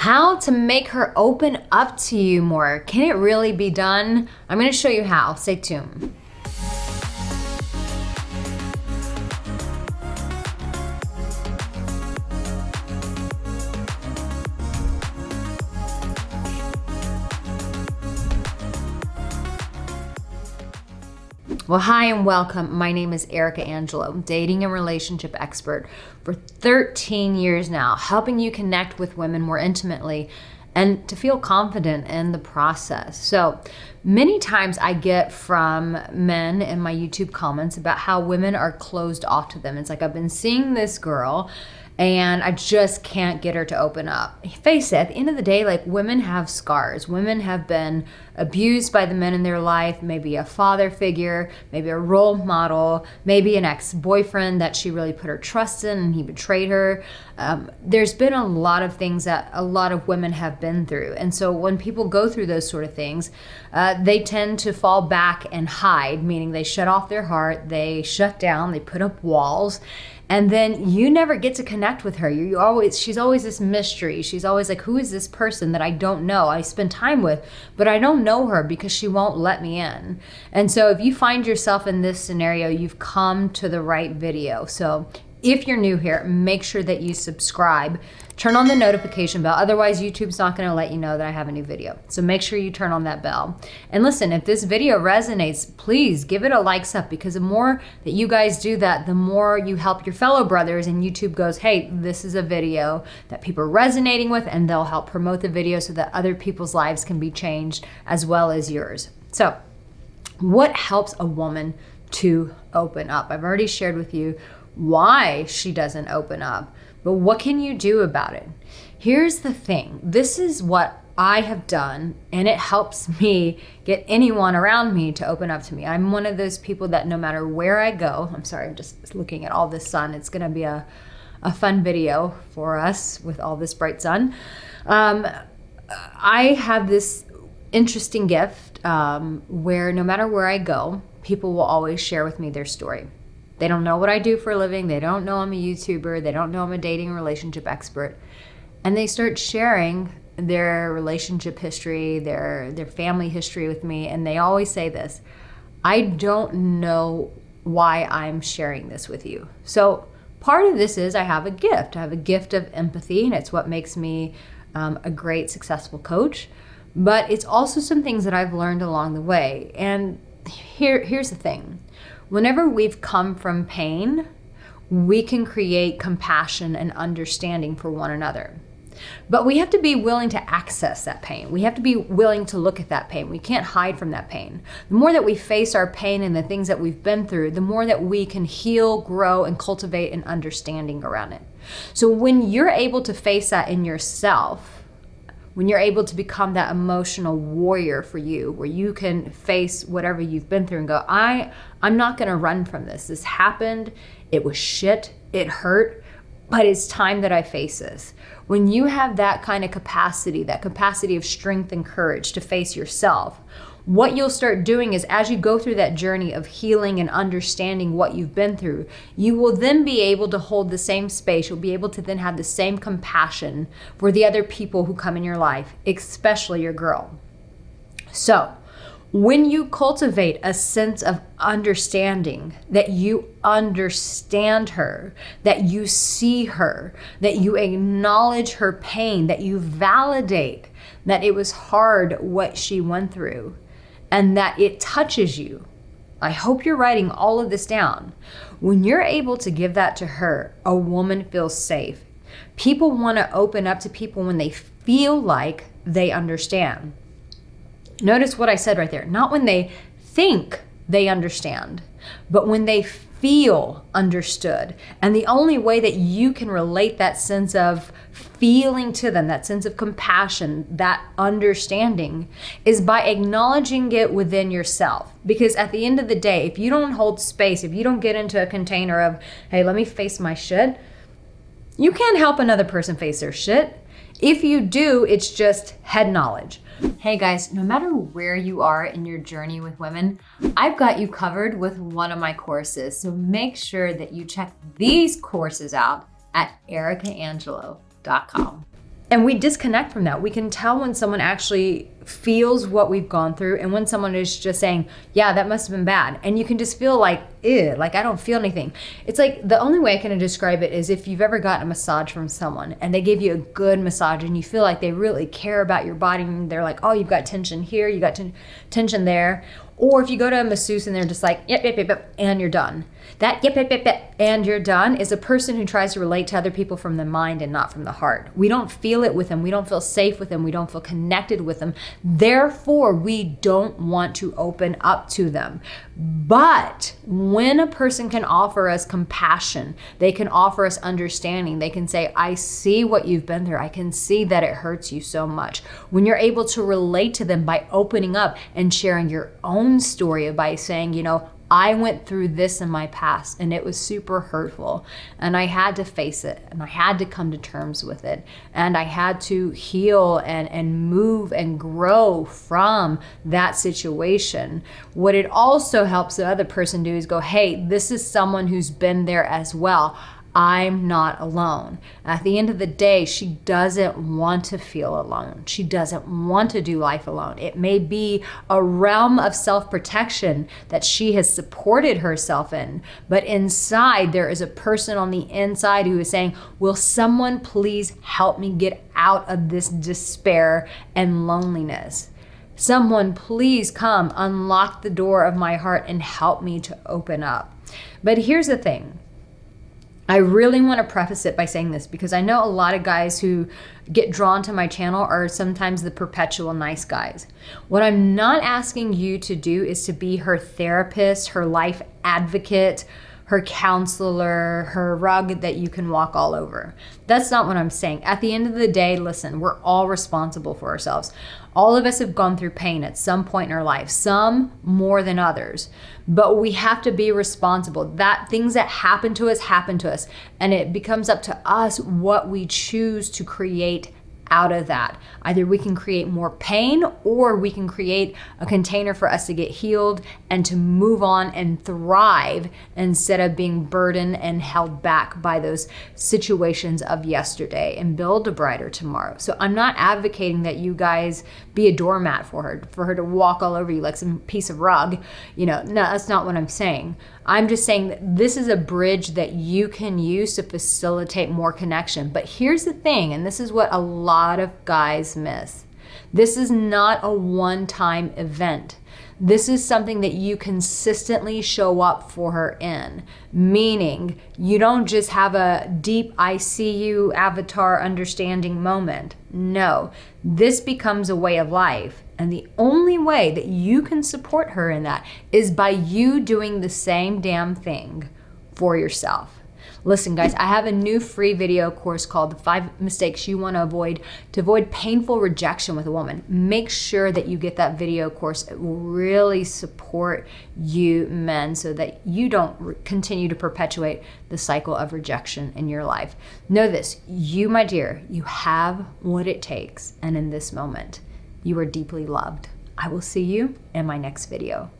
How to make her open up to you more. Can it really be done? I'm gonna show you how. Stay tuned. Well, hi and welcome. My name is Arica Angelo, dating and relationship expert for 13 years now, helping you connect with women more intimately and to feel confident in the process. So many times I get from men in my YouTube comments about how women are closed off to them. It's like, I've been seeing this girl and I just can't get her to open up. Face it, at the end of the day, like, women have scars. Women have been abused by the men in their life, maybe a father figure, maybe a role model, maybe an ex-boyfriend that she really put her trust in and he betrayed her. There's been a lot of things that a lot of women have been through. And so when people go through those sort of things, they tend to fall back and hide, meaning they shut off their heart, they shut down, they put up walls. And then you never get to connect with her. She's always this mystery. She's always like, who is this person that I don't know? I spend time with, but I don't know her because she won't let me in. And so if you find yourself in this scenario, you've come to the right video. So if you're new here, make sure that you subscribe, turn on the notification bell. Otherwise, YouTube's not gonna let you know that I have a new video. So make sure you turn on that bell. And listen, if this video resonates, please give it a likes up, because the more that you guys do that, the more you help your fellow brothers, and YouTube goes, hey, this is a video that people are resonating with, and they'll help promote the video so that other people's lives can be changed as well as yours. So what helps a woman to open up? I've already shared with you why she doesn't open up, but what can you do about it? Here's the thing. This is what I have done, and it helps me get anyone around me to open up to me. I'm one of those people that no matter where I go, I'm sorry, I'm just looking at all this sun. It's gonna be a fun video for us with all this bright sun. I have this interesting gift where no matter where I go, people will always share with me their story. They don't know what I do for a living. They don't know I'm a YouTuber. They don't know I'm a dating and relationship expert. And they start sharing their relationship history, their family history with me. And they always say this: I don't know why I'm sharing this with you. So part of this is I have a gift. I have a gift of empathy, and it's what makes me a great, successful coach. But it's also some things that I've learned along the way. And here's the thing. Whenever we've come from pain, we can create compassion and understanding for one another. But we have to be willing to access that pain. We have to be willing to look at that pain. We can't hide from that pain. The more that we face our pain and the things that we've been through, the more that we can heal, grow, and cultivate an understanding around it. So when you're able to face that in yourself, when you're able to become that emotional warrior for you, where you can face whatever you've been through and go, I'm not gonna run from this. This happened, it was shit, it hurt, but it's time that I face this. When you have that kind of capacity, that capacity of strength and courage to face yourself, what you'll start doing is, as you go through that journey of healing and understanding what you've been through, you will then be able to hold the same space. You'll be able to then have the same compassion for the other people who come in your life, especially your girl. So when you cultivate a sense of understanding, that you understand her, that you see her, that you acknowledge her pain, that you validate that it was hard what she went through, and that it touches you. I hope you're writing all of this down. When you're able to give that to her, a woman feels safe. People want to open up to people when they feel like they understand. Notice what I said right there. Not when they think they understand, but when they feel understood. And the only way that you can relate that sense of feeling to them, that sense of compassion, that understanding, is by acknowledging it within yourself. Because at the end of the day, if you don't hold space, if you don't get into a container of, hey, let me face my shit, you can't help another person face their shit. If you do, it's just head knowledge. Hey guys, no matter where you are in your journey with women, I've got you covered with one of my courses. So make sure that you check these courses out at aricaangelo.com. And we disconnect from that. We can tell when someone actually feels what we've gone through and when someone is just saying, yeah, that must have been bad. And you can just feel like, ew, like I don't feel anything. It's like the only way I can describe it is if you've ever gotten a massage from someone and they give you a good massage and you feel like they really care about your body and they're like, oh, you've got tension here, you got tension there. Or if you go to a masseuse and they're just like, yep, yep, yep, yep, and you're done. That yep, yep, yep, yep, and you're done is a person who tries to relate to other people from the mind and not from the heart. We don't feel it with them. We don't feel safe with them. We don't feel connected with them. Therefore, we don't want to open up to them. But when a person can offer us compassion, they can offer us understanding. They can say, I see what you've been through. I can see that it hurts you so much. When you're able to relate to them by opening up and sharing your own story, by saying, you know, I went through this in my past and it was super hurtful and I had to face it and I had to come to terms with it and I had to heal and move and grow from that situation. What it also helps the other person do is go, hey, this is someone who's been there as well. I'm not alone. At the end of the day, she doesn't want to feel alone. She doesn't want to do life alone. It may be a realm of self-protection that she has supported herself in, but inside there is a person on the inside who is saying, will someone please help me get out of this despair and loneliness? Someone please come unlock the door of my heart and help me to open up. But here's the thing. I really want to preface it by saying this because I know a lot of guys who get drawn to my channel are sometimes the perpetual nice guys. What I'm not asking you to do is to be her therapist, her life advocate, her counselor, her rug that you can walk all over. That's not what I'm saying. At the end of the day, listen, we're all responsible for ourselves. All of us have gone through pain at some point in our life, some more than others, but we have to be responsible. That things that happen to us, and it becomes up to us what we choose to create out of that. Either we can create more pain or we can create a container for us to get healed and to move on and thrive instead of being burdened and held back by those situations of yesterday and build a brighter tomorrow. So I'm not advocating that you guys be a doormat for her to walk all over you like some piece of rug. You know, no, that's not what I'm saying. I'm just saying that this is a bridge that you can use to facilitate more connection. But here's the thing, and this is what a lot of guys miss. This is not a one-time event. This is something that you consistently show up for her in, meaning you don't just have a deep I see you avatar understanding moment. No, this becomes a way of life. And the only way that you can support her in that is by you doing the same damn thing for yourself. Listen, guys, I have a new free video course called The 5 Mistakes You Want to avoid painful rejection with a woman. Make sure that you get that video course. It will really support you men so that you don't continue to perpetuate the cycle of rejection in your life. Know this, you, my dear, you have what it takes. And in this moment, you are deeply loved. I will see you in my next video.